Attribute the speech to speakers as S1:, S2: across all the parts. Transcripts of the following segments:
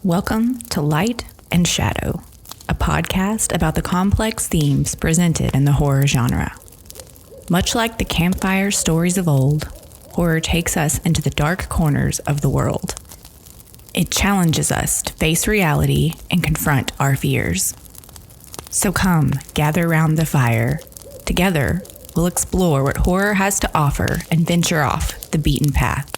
S1: Welcome to Light and Shadow, a podcast about the complex themes presented in the horror genre. Much like the campfire stories of old, horror takes us into the dark corners of the world. It challenges us to face reality and confront our fears. So come, gather round the fire. Together, we'll explore what horror has to offer and venture off the beaten path.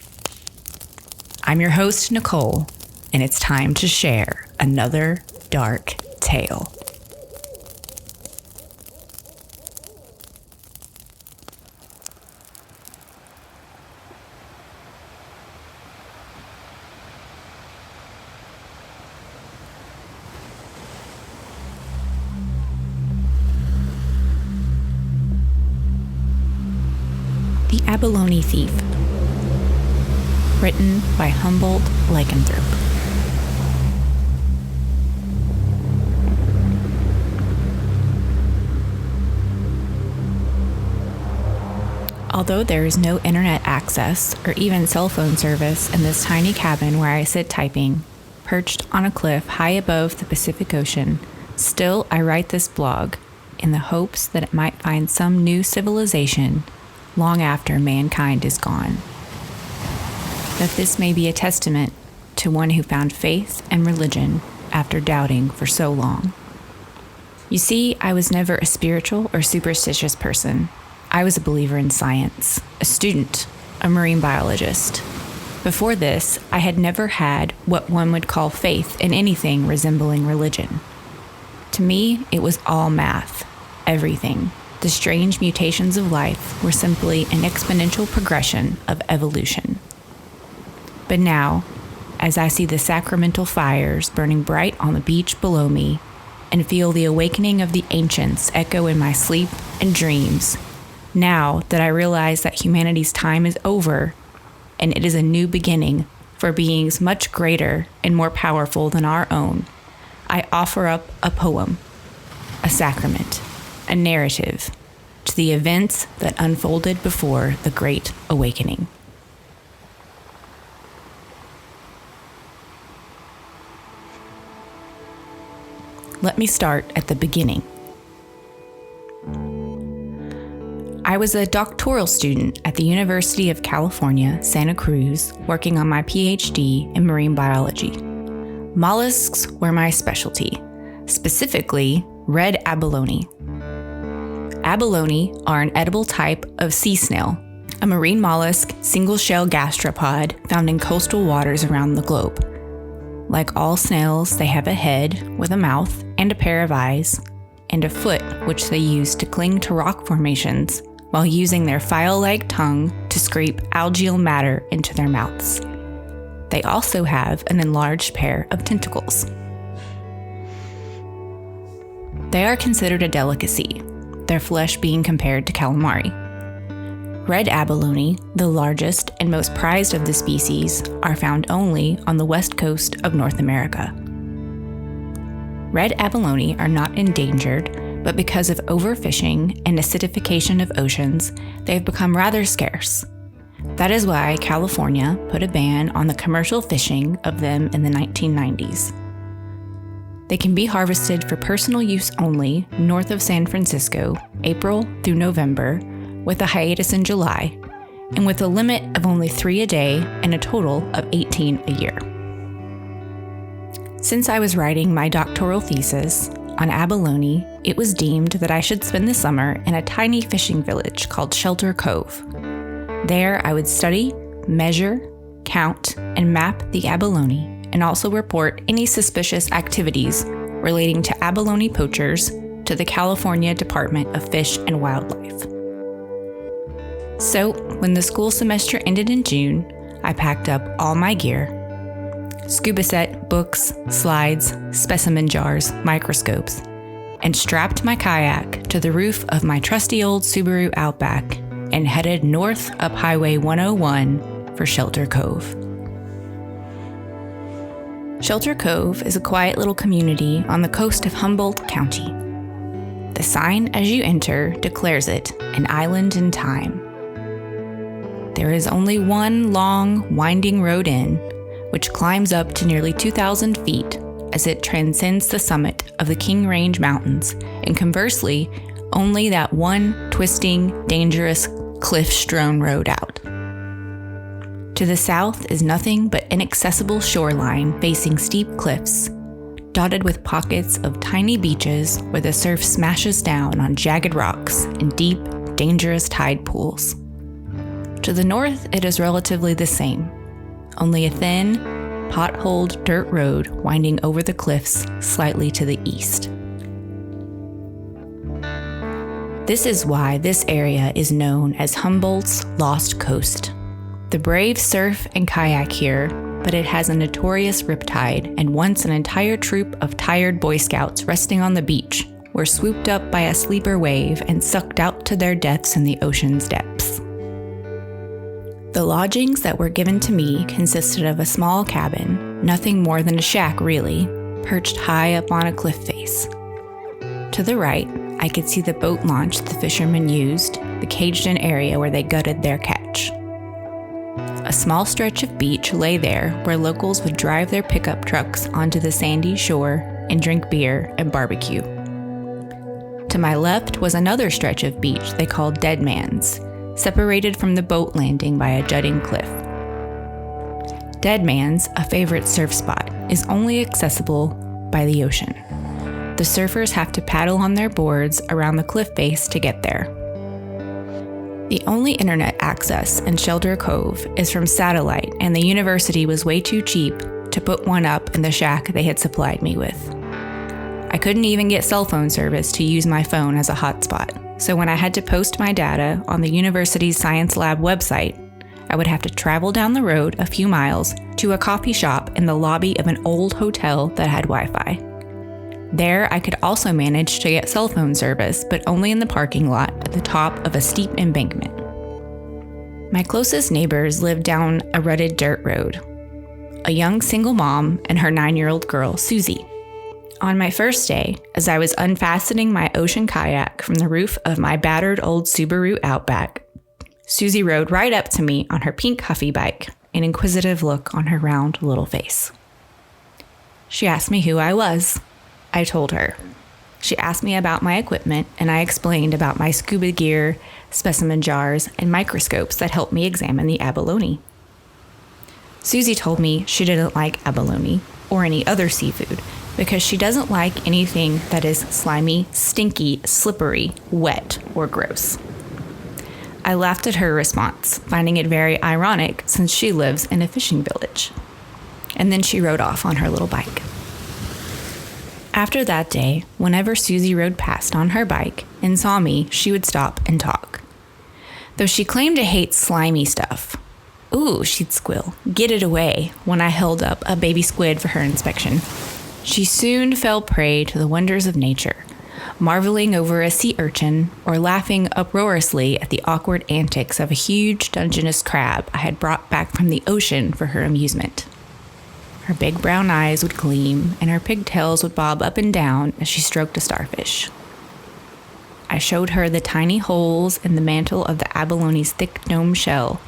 S1: I'm your host, Nicole, and it's time to share another dark tale. The Abalone Thief, written by Humboldt Lycanthrope. Although there is no internet access or even cell phone service in this tiny cabin where I sit typing, perched on a cliff high above the Pacific Ocean, still I write this blog in the hopes that it might find some new civilization long after mankind is gone. That this may be a testament to one who found faith and religion after doubting for so long. You see, I was never a spiritual or superstitious person. I was a believer in science, a student, a marine biologist. Before this, I had never had what one would call faith in anything resembling religion. To me, it was all math, everything. The strange mutations of life were simply an exponential progression of evolution. But now, as I see the sacramental fires burning bright on the beach below me and feel the awakening of the ancients echo in my sleep and dreams, now that I realize that humanity's time is over and it is a new beginning for beings much greater and more powerful than our own, I offer up a poem, a sacrament, a narrative to the events that unfolded before the Great Awakening. Let me start at the beginning. I was a doctoral student at the University of California, Santa Cruz, working on my PhD in marine biology. Mollusks were my specialty, specifically red abalone. Abalone are an edible type of sea snail, a marine mollusk single-shell gastropod found in coastal waters around the globe. Like all snails, they have a head with a mouth and a pair of eyes, and a foot which they use to cling to rock formations while using their file-like tongue to scrape algal matter into their mouths. They also have an enlarged pair of tentacles. They are considered a delicacy, their flesh being compared to calamari. Red abalone, the largest and most prized of the species, are found only on the west coast of North America. Red abalone are not endangered, but because of overfishing and acidification of oceans, they've become rather scarce. That is why California put a ban on the commercial fishing of them in the 1990s. They can be harvested for personal use only north of San Francisco, April through November, with a hiatus in July, and with a limit of only 3 a day and a total of 18 a year. Since I was writing my doctoral thesis on abalone, it was deemed that I should spend the summer in a tiny fishing village called Shelter Cove. There I would study, measure, count, and map the abalone, and also report any suspicious activities relating to abalone poachers to the California Department of Fish and Wildlife. So, when the school semester ended in June, I packed up all my gear: scuba set, books, slides, specimen jars, microscopes, and strapped my kayak to the roof of my trusty old Subaru Outback and headed north up Highway 101 for Shelter Cove. Shelter Cove is a quiet little community on the coast of Humboldt County. The sign as you enter declares it an island in time. There is only one long, winding road in, which climbs up to nearly 2,000 feet as it transcends the summit of the King Range Mountains, and conversely, only that one twisting, dangerous, cliff-strewn road out. To the south is nothing but inaccessible shoreline facing steep cliffs, dotted with pockets of tiny beaches where the surf smashes down on jagged rocks and deep, dangerous tide pools. To the north, it is relatively the same, only a thin, potholed dirt road winding over the cliffs slightly to the east. This is why this area is known as Humboldt's Lost Coast. The brave surf and kayak here, but it has a notorious riptide, and once an entire troop of tired Boy Scouts resting on the beach were swooped up by a sleeper wave and sucked out to their deaths in the ocean's depths. The lodgings that were given to me consisted of a small cabin, nothing more than a shack really, perched high up on a cliff face. To the right, I could see the boat launch the fishermen used, the caged-in area where they gutted their catch. A small stretch of beach lay there where locals would drive their pickup trucks onto the sandy shore and drink beer and barbecue. To my left was another stretch of beach they called Dead Man's, separated from the boat landing by a jutting cliff. Dead Man's, a favorite surf spot, is only accessible by the ocean. The surfers have to paddle on their boards around the cliff face to get there. The only internet access in Shelter Cove is from satellite, and the university was way too cheap to put one up in the shack they had supplied me with. I couldn't even get cell phone service to use my phone as a hotspot, so when I had to post my data on the university's science lab website, I would have to travel down the road a few miles to a coffee shop in the lobby of an old hotel that had Wi-Fi. There, I could also manage to get cell phone service, but only in the parking lot at the top of a steep embankment. My closest neighbors lived down a rutted dirt road. A young single mom and her 9-year-old girl, Susie. On my first day, as I was unfastening my ocean kayak from the roof of my battered old Subaru Outback, Susie rode right up to me on her pink Huffy bike, an inquisitive look on her round little face. She asked me who I was. I told her. She asked me about my equipment, and I explained about my scuba gear, specimen jars, and microscopes that helped me examine the abalone. Susie told me she didn't like abalone, or any other seafood, because she doesn't like anything that is slimy, stinky, slippery, wet, or gross. I laughed at her response, finding it very ironic since she lives in a fishing village. And then she rode off on her little bike. After that day, whenever Susie rode past on her bike and saw me, she would stop and talk. Though she claimed to hate slimy stuff. "Ooh," she'd squeal, "get it away," when I held up a baby squid for her inspection. She soon fell prey to the wonders of nature, marveling over a sea urchin or laughing uproariously at the awkward antics of a huge Dungeness crab I had brought back from the ocean for her amusement. Her big brown eyes would gleam, and her pigtails would bob up and down as she stroked a starfish. I showed her the tiny holes in the mantle of the abalone's thick dome shell,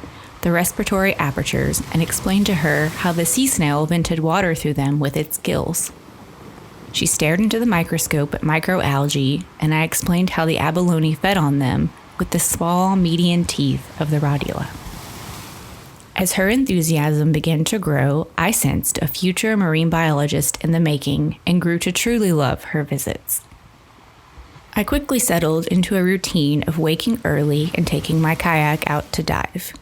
S1: the respiratory apertures, and explained to her how the sea snail vented water through them with its gills. She stared into the microscope at microalgae, and I explained how the abalone fed on them with the small median teeth of the radula. As her enthusiasm began to grow, I sensed a future marine biologist in the making and grew to truly love her visits. I quickly settled into a routine of waking early and taking my kayak out to dive.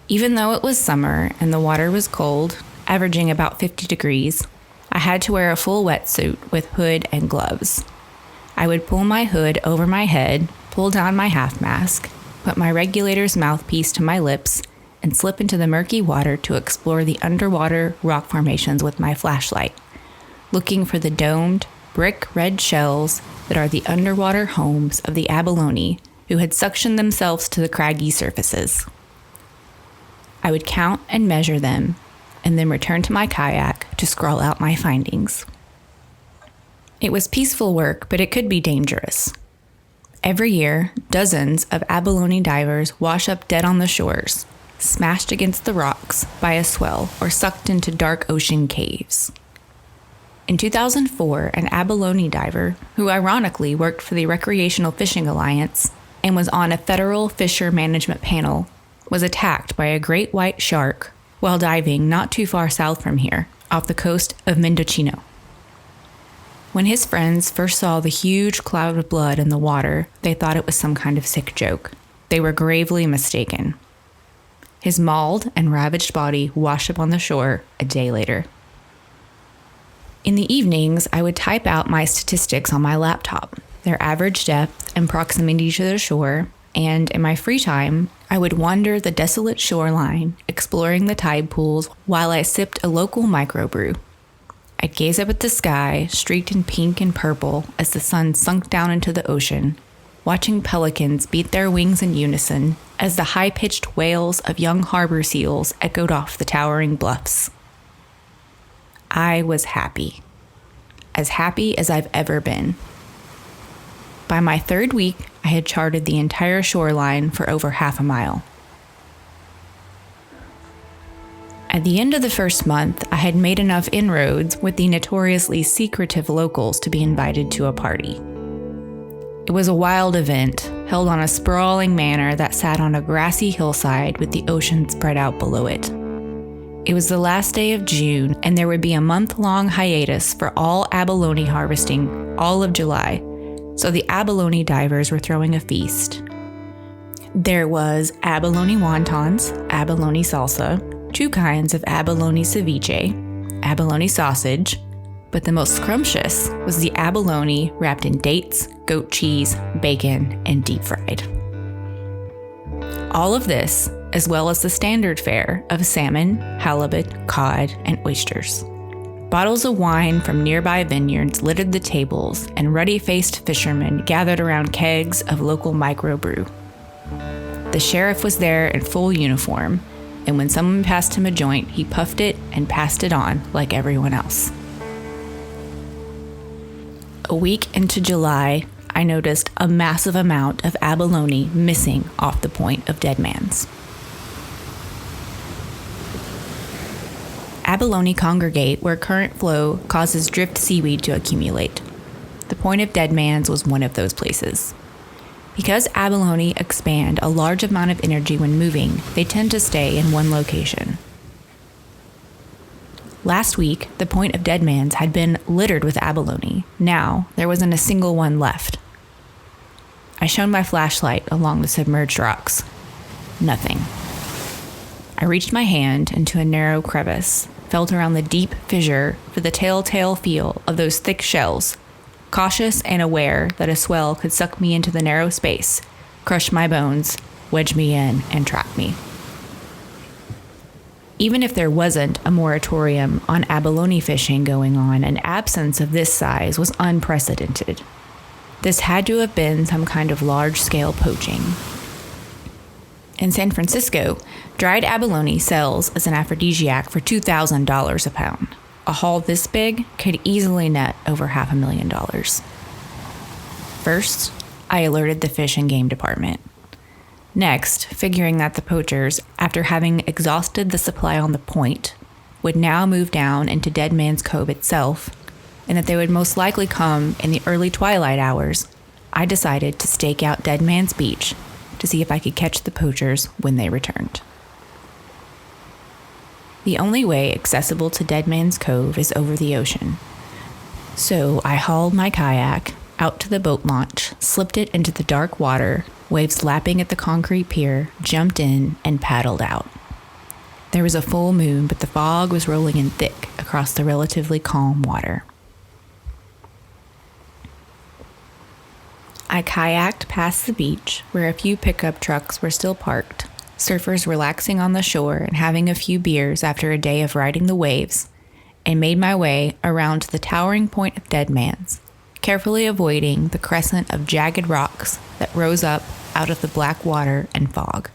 S1: Even though it was summer and the water was cold, averaging about 50 degrees, I had to wear a full wetsuit with hood and gloves. I would pull my hood over my head, pull down my half mask, put my regulator's mouthpiece to my lips, and slip into the murky water to explore the underwater rock formations with my flashlight, looking for the domed, brick red shells that are the underwater homes of the abalone who had suctioned themselves to the craggy surfaces. I would count and measure them, and then return to my kayak to scrawl out my findings. It was peaceful work, but it could be dangerous. Every year, dozens of abalone divers wash up dead on the shores, smashed against the rocks by a swell or sucked into dark ocean caves. In 2004, an abalone diver, who ironically worked for the Recreational Fishing Alliance and was on a federal fisher management panel, was attacked by a great white shark while diving not too far south from here, off the coast of Mendocino. When his friends first saw the huge cloud of blood in the water, they thought it was some kind of sick joke. They were gravely mistaken. His mauled and ravaged body washed up on the shore a day later. In the evenings, I would type out my statistics on my laptop, their average depth and proximity to the shore, and in my free time, I would wander the desolate shoreline, exploring the tide pools while I sipped a local microbrew. I'd gaze up at the sky, streaked in pink and purple as the sun sunk down into the ocean, watching pelicans beat their wings in unison as the high-pitched wails of young harbor seals echoed off the towering bluffs. I was happy. As happy as I've ever been. By my third week, I had charted the entire shoreline for over half a mile. At the end of the first month, I had made enough inroads with the notoriously secretive locals to be invited to a party. It was a wild event, held on a sprawling manor that sat on a grassy hillside with the ocean spread out below it. It was the last day of June, and there would be a month-long hiatus for all abalone harvesting all of July, so the abalone divers were throwing a feast. There was abalone wontons, abalone salsa, 2 kinds of abalone ceviche, abalone sausage, but the most scrumptious was the abalone wrapped in dates, goat cheese, bacon, and deep fried. All of this, as well as the standard fare of salmon, halibut, cod, and oysters. Bottles of wine from nearby vineyards littered the tables, and ruddy-faced fishermen gathered around kegs of local microbrew. The sheriff was there in full uniform, and when someone passed him a joint, he puffed it and passed it on like everyone else. A week into July, I noticed a massive amount of abalone missing off the Point of Dead Man's. Abalone congregate where current flow causes drift seaweed to accumulate. The Point of Dead Man's was one of those places. Because abalone expand a large amount of energy when moving, they tend to stay in one location. Last week, the Point of Dead Man's had been littered with abalone. Now, there wasn't a single one left. I shone my flashlight along the submerged rocks. Nothing. I reached my hand into a narrow crevice, felt around the deep fissure for the telltale feel of those thick shells, cautious and aware that a swell could suck me into the narrow space, crush my bones, wedge me in, and trap me. Even if there wasn't a moratorium on abalone fishing going on, an absence of this size was unprecedented. This had to have been some kind of large-scale poaching. In San Francisco, dried abalone sells as an aphrodisiac for $2,000 a pound. A haul this big could easily net over $500,000. First, I alerted the Fish and Game Department. Next, figuring that the poachers, after having exhausted the supply on the point, would now move down into Dead Man's Cove itself, and that they would most likely come in the early twilight hours, I decided to stake out Dead Man's Beach to see if I could catch the poachers when they returned. The only way accessible to Dead Man's Cove is over the ocean. So I hauled my kayak out to the boat launch, slipped it into the dark water, waves lapping at the concrete pier, jumped in, and paddled out. There was a full moon, but the fog was rolling in thick across the relatively calm water. I kayaked past the beach, where a few pickup trucks were still parked, surfers relaxing on the shore and having a few beers after a day of riding the waves, and made my way around to the towering Point of Dead Man's, carefully avoiding the crescent of jagged rocks that rose up out of the black water and fog.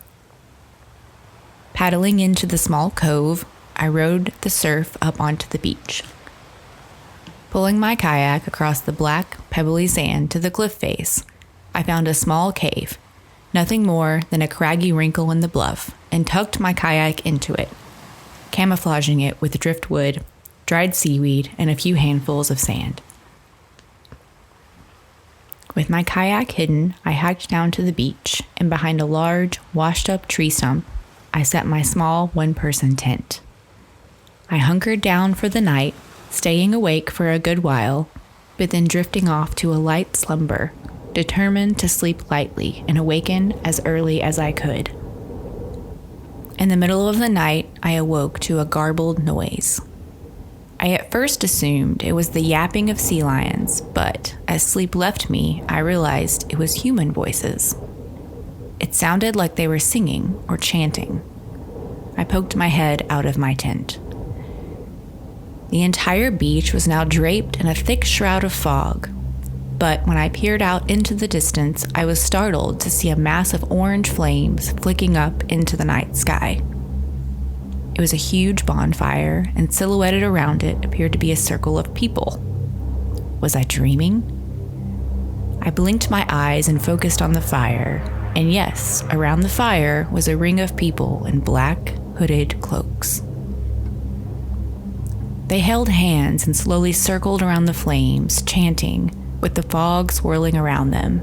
S1: Paddling into the small cove, I rode the surf up onto the beach. Pulling my kayak across the black, pebbly sand to the cliff face, I found a small cave, Nothing more than a craggy wrinkle in the bluff, and tucked my kayak into it, camouflaging it with driftwood, dried seaweed, and a few handfuls of sand. With my kayak hidden, I hiked down to the beach, and behind a large, washed-up tree stump, I set my small one-person tent. I hunkered down for the night, staying awake for a good while, but then drifting off to a light slumber, determined to sleep lightly and awaken as early as I could. In the middle of the night, I awoke to a garbled noise. I at first assumed it was the yapping of sea lions, but as sleep left me, I realized it was human voices. It sounded like they were singing or chanting. I poked my head out of my tent. The entire beach was now draped in a thick shroud of fog, but when I peered out into the distance, I was startled to see a mass of orange flames flicking up into the night sky. It was a huge bonfire, and silhouetted around it appeared to be a circle of people. Was I dreaming? I blinked my eyes and focused on the fire, and yes, around the fire was a ring of people in black, hooded cloaks. They held hands and slowly circled around the flames, chanting, with the fog swirling around them.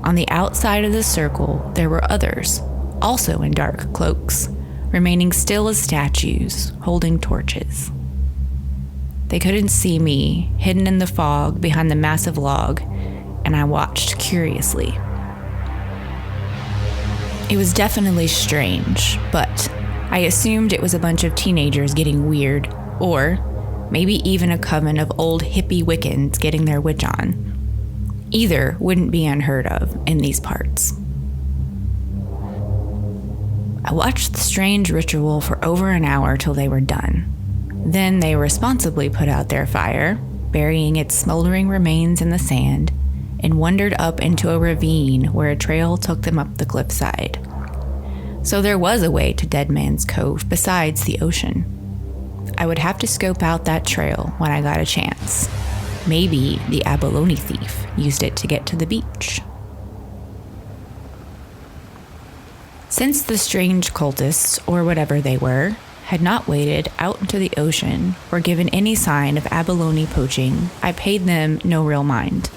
S1: On the outside of the circle, there were others, also in dark cloaks, remaining still as statues, holding torches. They couldn't see me, hidden in the fog behind the massive log, and I watched curiously. It was definitely strange, but I assumed it was a bunch of teenagers getting weird, or maybe even a coven of old hippie Wiccans getting their witch on. Either wouldn't be unheard of in these parts. I watched the strange ritual for over an hour till they were done. Then they responsibly put out their fire, burying its smoldering remains in the sand, and wandered up into a ravine where a trail took them up the cliffside. So there was a way to Dead Man's Cove besides the ocean. I would have to scope out that trail when I got a chance. Maybe the Abalone thief used it to get to the beach. Since the strange cultists, or whatever they were, had not waded out into the ocean or given any sign of abalone poaching, I paid them no real mind.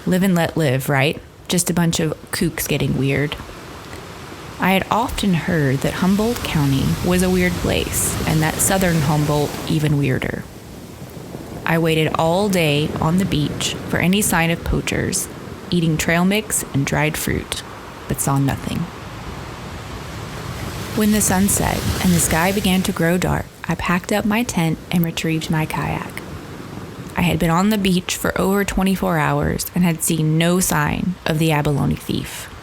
S1: Live and let live, right? Just a bunch of kooks getting weird. I had often heard that Humboldt County was a weird place, and that southern Humboldt even weirder. I waited all day on the beach for any sign of poachers, eating trail mix and dried fruit, but saw nothing. When the sun set and the sky began to grow dark, I packed up my tent and retrieved my kayak. I had been on the beach for over 24 hours and had seen no sign of the abalone thief.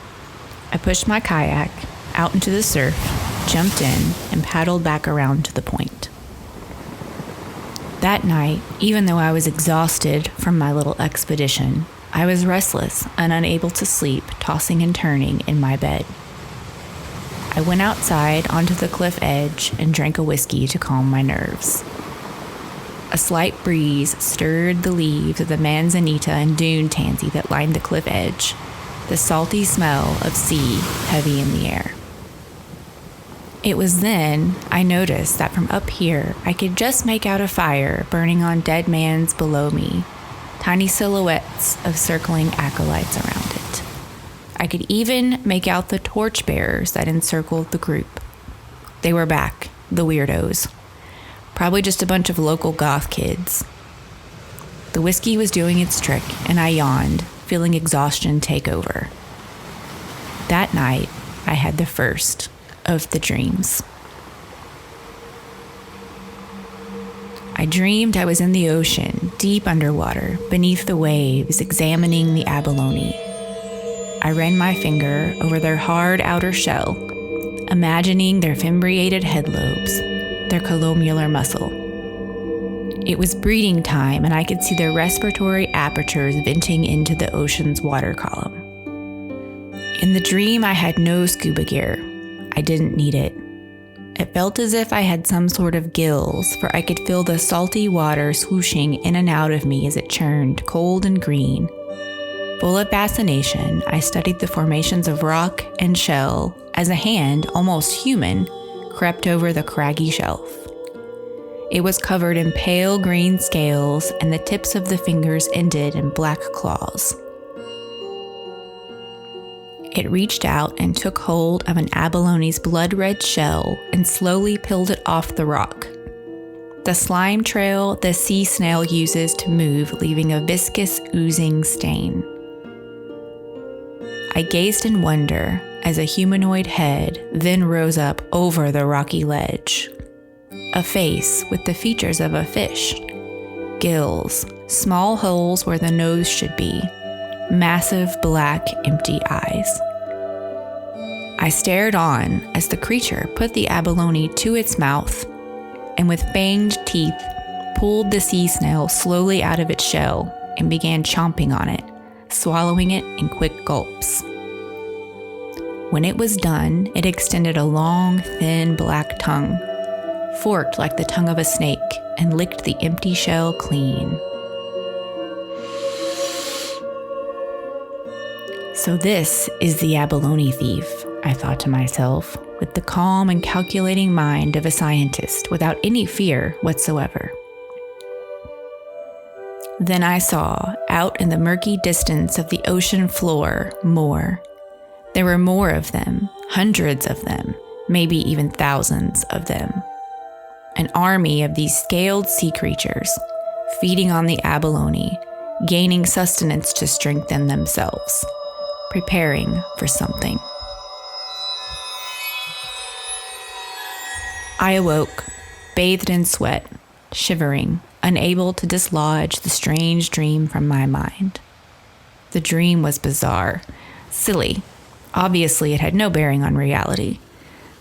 S1: I pushed my kayak out into the surf, jumped in, and paddled back around to the point. That night, even though I was exhausted from my little expedition, I was restless and unable to sleep, tossing and turning in my bed. I went outside onto the cliff edge and drank a whiskey to calm my nerves. A slight breeze stirred the leaves of the manzanita and dune tansy that lined the cliff edge, the salty smell of sea heavy in the air. It was then I noticed that from up here I could just make out a fire burning on dead man's below me, tiny silhouettes of circling acolytes around it. I could even make out the torchbearers that encircled the group. They were back, the weirdos. Probably just a bunch of local goth kids. The whiskey was doing its trick, and I yawned, feeling exhaustion take over. That night, I had the first of the dreams. I dreamed I was in the ocean, deep underwater, beneath the waves, examining the abalone. I ran my finger over their hard outer shell, imagining their fimbriated head lobes, their colomular muscle. It was breeding time, and I could see their respiratory apertures venting into the ocean's water column. In the dream, I had no scuba gear. I didn't need it. It felt as if I had some sort of gills, for I could feel the salty water swooshing in and out of me as it churned cold and green. Full of fascination, I studied the formations of rock and shell as a hand, almost human, crept over the craggy shelf. It was covered in pale green scales, and the tips of the fingers ended in black claws. It reached out and took hold of an abalone's blood-red shell and slowly peeled it off the rock. The slime trail the sea snail uses to move, leaving a viscous, oozing stain. I gazed in wonder as a humanoid head then rose up over the rocky ledge. A face with the features of a fish. Gills, small holes where the nose should be, massive black empty eyes. I stared on as the creature put the abalone to its mouth and with fanged teeth pulled the sea snail slowly out of its shell and began chomping on it, swallowing it in quick gulps. When it was done, it extended a long, thin black tongue, forked like the tongue of a snake, and licked the empty shell clean. So this is the abalone thief, I thought to myself, with the calm and calculating mind of a scientist without any fear whatsoever. Then I saw, out in the murky distance of the ocean floor, more. There were more of them, hundreds of them, maybe even thousands of them. An army of these scaled sea creatures, feeding on the abalone, gaining sustenance to strengthen themselves, preparing for something. I awoke, bathed in sweat, shivering, unable to dislodge the strange dream from my mind. The dream was bizarre, silly. Obviously, it had no bearing on reality.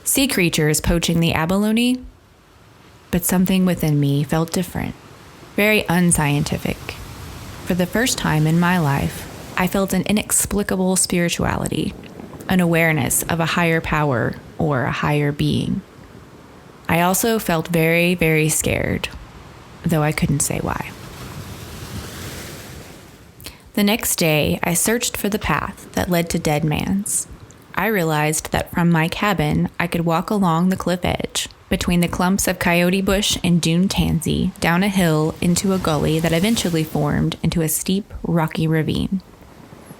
S1: Sea creatures poaching the abalone? But something within me felt different, very unscientific. For the first time in my life, I felt an inexplicable spirituality, an awareness of a higher power or a higher being. I also felt very, very scared, though I couldn't say why. The next day, I searched for the path that led to Dead Man's. I realized that from my cabin, I could walk along the cliff edge, between the clumps of coyote bush and dune tansy, down a hill into a gully that eventually formed into a steep, rocky ravine.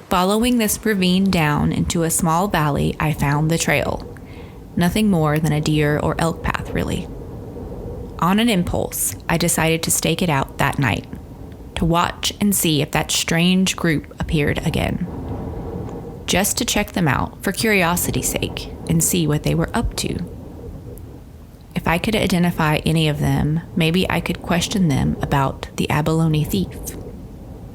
S1: Following this ravine down into a small valley, I found the trail. Nothing more than a deer or elk path, really. On an impulse, I decided to stake it out that night, to watch and see if that strange group appeared again. Just to check them out for curiosity's sake and see what they were up to. If I could identify any of them, maybe I could question them about the abalone thief.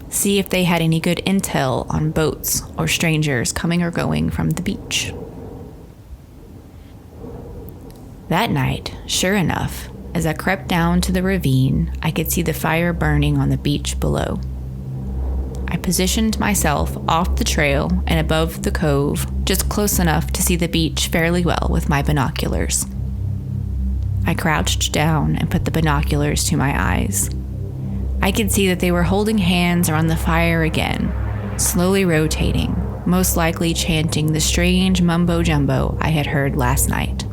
S1: See if they had any good intel on boats or strangers coming or going from the beach. That night, sure enough, as I crept down to the ravine, I could see the fire burning on the beach below. I positioned myself off the trail and above the cove, just close enough to see the beach fairly well with my binoculars. I crouched down and put the binoculars to my eyes. I could see that they were holding hands around the fire again, slowly rotating, most likely chanting the strange mumbo-jumbo I had heard last night.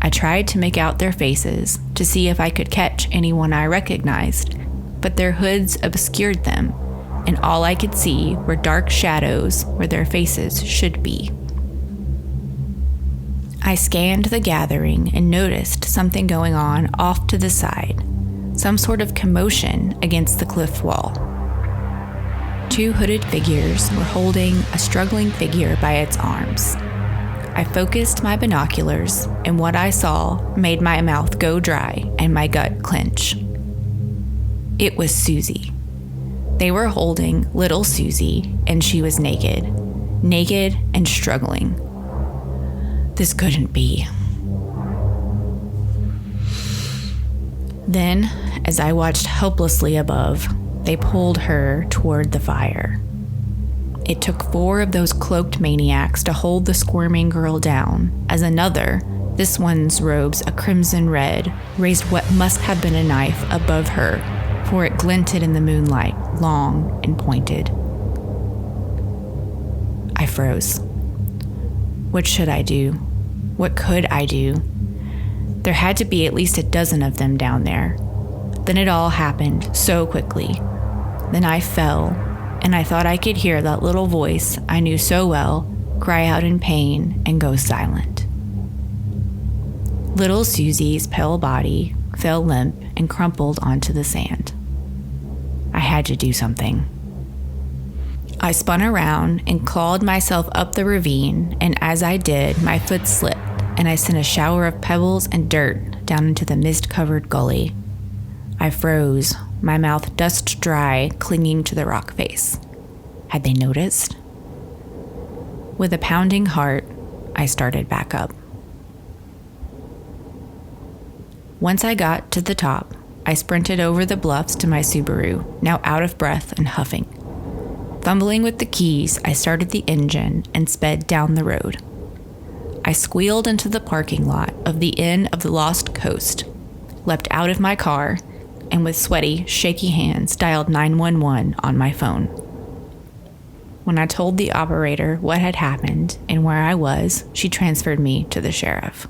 S1: I tried to make out their faces to see if I could catch anyone I recognized, but their hoods obscured them, and all I could see were dark shadows where their faces should be. I scanned the gathering and noticed something going on off to the side, some sort of commotion against the cliff wall. Two hooded figures were holding a struggling figure by its arms. I focused my binoculars, and what I saw made my mouth go dry and my gut clench. It was Susie. They were holding little Susie, and she was naked and struggling. This couldn't be. Then, as I watched helplessly above, they pulled her toward the fire. It took 4 of those cloaked maniacs to hold the squirming girl down, as another, this one's robes a crimson red, raised what must have been a knife above her, for it glinted in the moonlight, long and pointed, I froze. What should I do? What could I do? There had to be at least a dozen of them down there. Then it all happened so quickly. Then I fell, and I thought I could hear that little voice I knew so well cry out in pain and go silent. Little Susie's pale body fell limp and crumpled onto the sand. I had to do something. I spun around and clawed myself up the ravine, and as I did, my foot slipped, and I sent a shower of pebbles and dirt down into the mist-covered gully. I froze, my mouth dust dry, clinging to the rock face. Had they noticed? With a pounding heart, I started back up. Once I got to the top, I sprinted over the bluffs to my Subaru, now out of breath and huffing. Fumbling with the keys, I started the engine and sped down the road. I squealed into the parking lot of the Inn of the Lost Coast, leapt out of my car, and with sweaty, shaky hands dialed 911 on my phone. When I told the operator what had happened and where I was, she transferred me to the sheriff.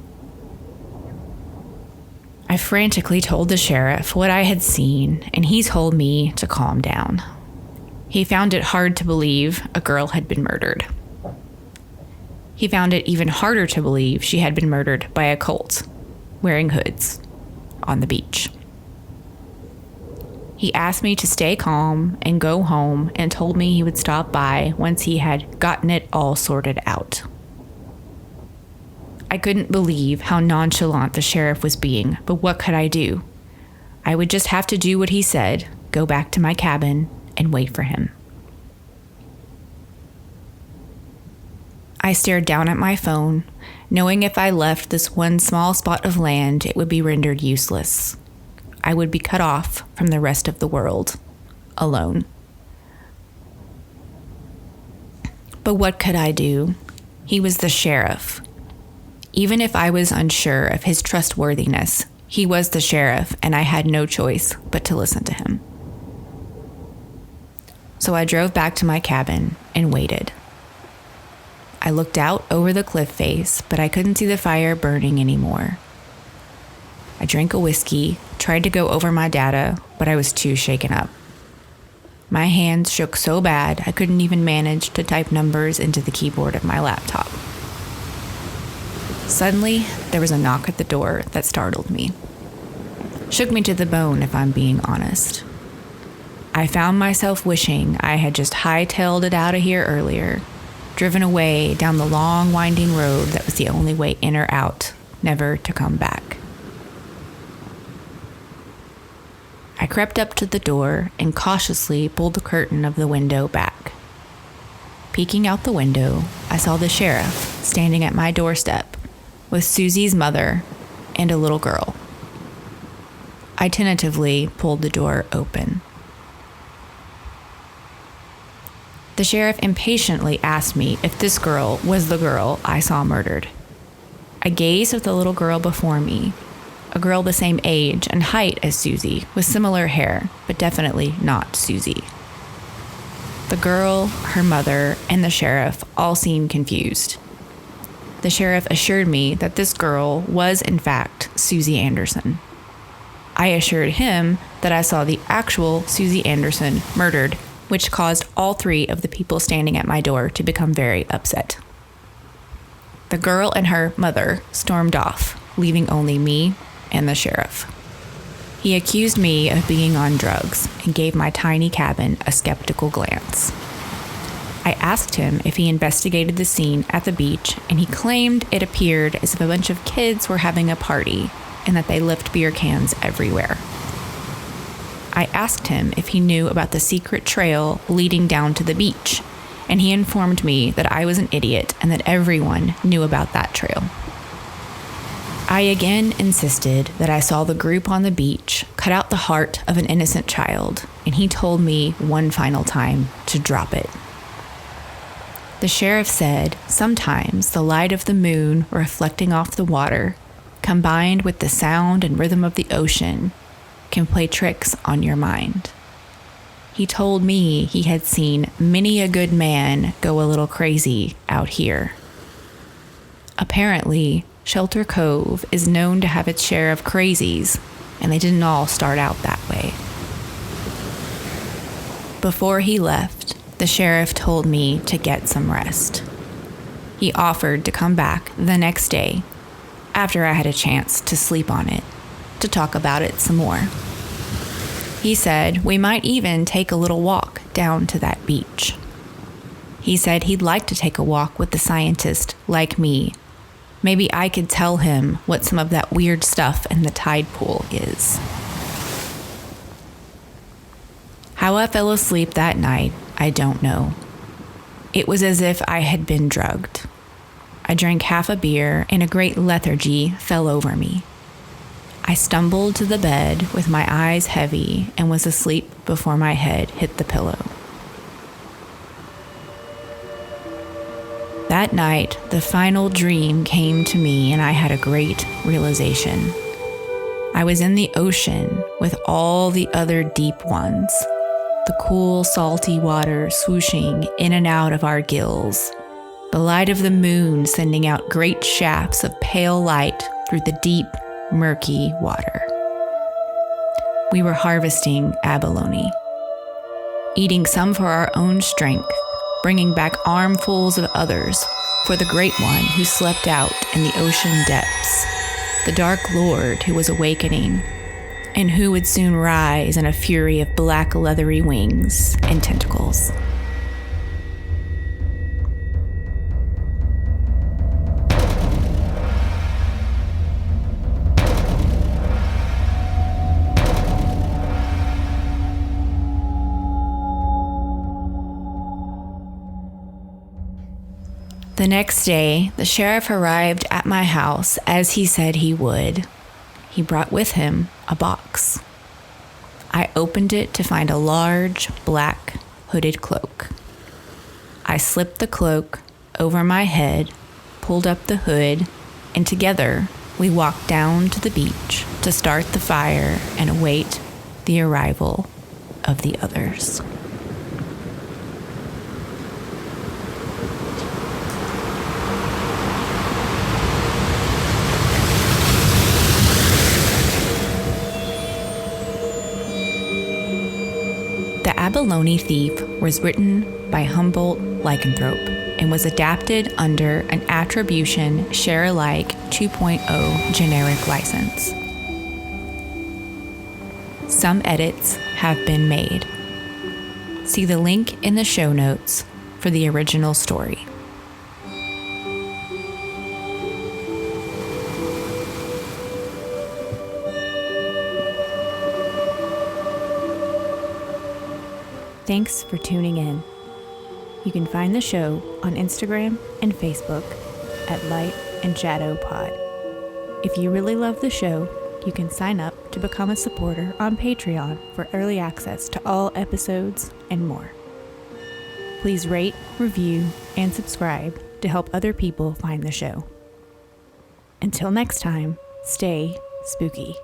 S1: I frantically told the sheriff what I had seen, and he told me to calm down. He found it hard to believe a girl had been murdered. He found it even harder to believe she had been murdered by a cult, wearing hoods, on the beach. He asked me to stay calm and go home and told me he would stop by once he had gotten it all sorted out. I couldn't believe how nonchalant the sheriff was being, but what could I do? I would just have to do what he said, go back to my cabin, and wait for him. I stared down at my phone, knowing if I left this one small spot of land, it would be rendered useless. I would be cut off from the rest of the world, alone. But what could I do? He was the sheriff. Even if I was unsure of his trustworthiness, he was the sheriff, and I had no choice but to listen to him. So I drove back to my cabin and waited. I looked out over the cliff face, but I couldn't see the fire burning anymore. I drank a whiskey, tried to go over my data, but I was too shaken up. My hands shook so bad I couldn't even manage to type numbers into the keyboard of my laptop. Suddenly, there was a knock at the door that startled me. Shook me to the bone, if I'm being honest. I found myself wishing I had just hightailed it out of here earlier, driven away down the long, winding road that was the only way in or out, never to come back. I crept up to the door and cautiously pulled the curtain of the window back. Peeking out the window, I saw the sheriff standing at my doorstep with Susie's mother and a little girl. I tentatively pulled the door open. The sheriff impatiently asked me if this girl was the girl I saw murdered. I gazed at the little girl before me, a girl the same age and height as Susie, with similar hair, but definitely not Susie. The girl, her mother, and the sheriff all seemed confused. The sheriff assured me that this girl was, in fact, Susie Anderson. I assured him that I saw the actual Susie Anderson murdered, which caused all three of the people standing at my door to become very upset. The girl and her mother stormed off, leaving only me and the sheriff. He accused me of being on drugs and gave my tiny cabin a skeptical glance. I asked him if he investigated the scene at the beach, and he claimed it appeared as if a bunch of kids were having a party and that they left beer cans everywhere. I asked him if he knew about the secret trail leading down to the beach, and he informed me that I was an idiot and that everyone knew about that trail. I again insisted that I saw the group on the beach cut out the heart of an innocent child, and he told me one final time to drop it. The sheriff said sometimes the light of the moon reflecting off the water, combined with the sound and rhythm of the ocean, can play tricks on your mind. He told me he had seen many a good man go a little crazy out here. Apparently, Shelter Cove is known to have its share of crazies, and they didn't all start out that way. Before he left, the sheriff told me to get some rest. He offered to come back the next day, after I had a chance to sleep on it, to talk about it some more. He said we might even take a little walk down to that beach. He said he'd like to take a walk with the scientist like me. Maybe I could tell him what some of that weird stuff in the tide pool is. How I fell asleep that night, I don't know. It was as if I had been drugged. I drank half a beer and a great lethargy fell over me. I stumbled to the bed with my eyes heavy and was asleep before my head hit the pillow. That night, the final dream came to me and I had a great realization. I was in the ocean with all the other deep ones, the cool, salty water swooshing in and out of our gills, the light of the moon sending out great shafts of pale light through the deep, murky water. We were harvesting abalone, eating some for our own strength, bringing back armfuls of others for the great one who slept out in the ocean depths, the dark lord who was awakening, and who would soon rise in a fury of black leathery wings and tentacles. The next day, the sheriff arrived at my house as he said he would. He brought with him a box. I opened it to find a large, black, hooded cloak. I slipped the cloak over my head, pulled up the hood, and together we walked down to the beach to start the fire and await the arrival of the others. The Abalone Thief was written by Humboldt Lycanthrope and was adapted under an Attribution Share-alike 2.0 generic license. Some edits have been made. See the link in the show notes for the original story. Thanks for tuning in. You can find the show on Instagram and Facebook at Light and Shadow Pod. If you really love the show, you can sign up to become a supporter on Patreon for early access to all episodes and more. Please rate, review, and subscribe to help other people find the show. Until next time, stay spooky.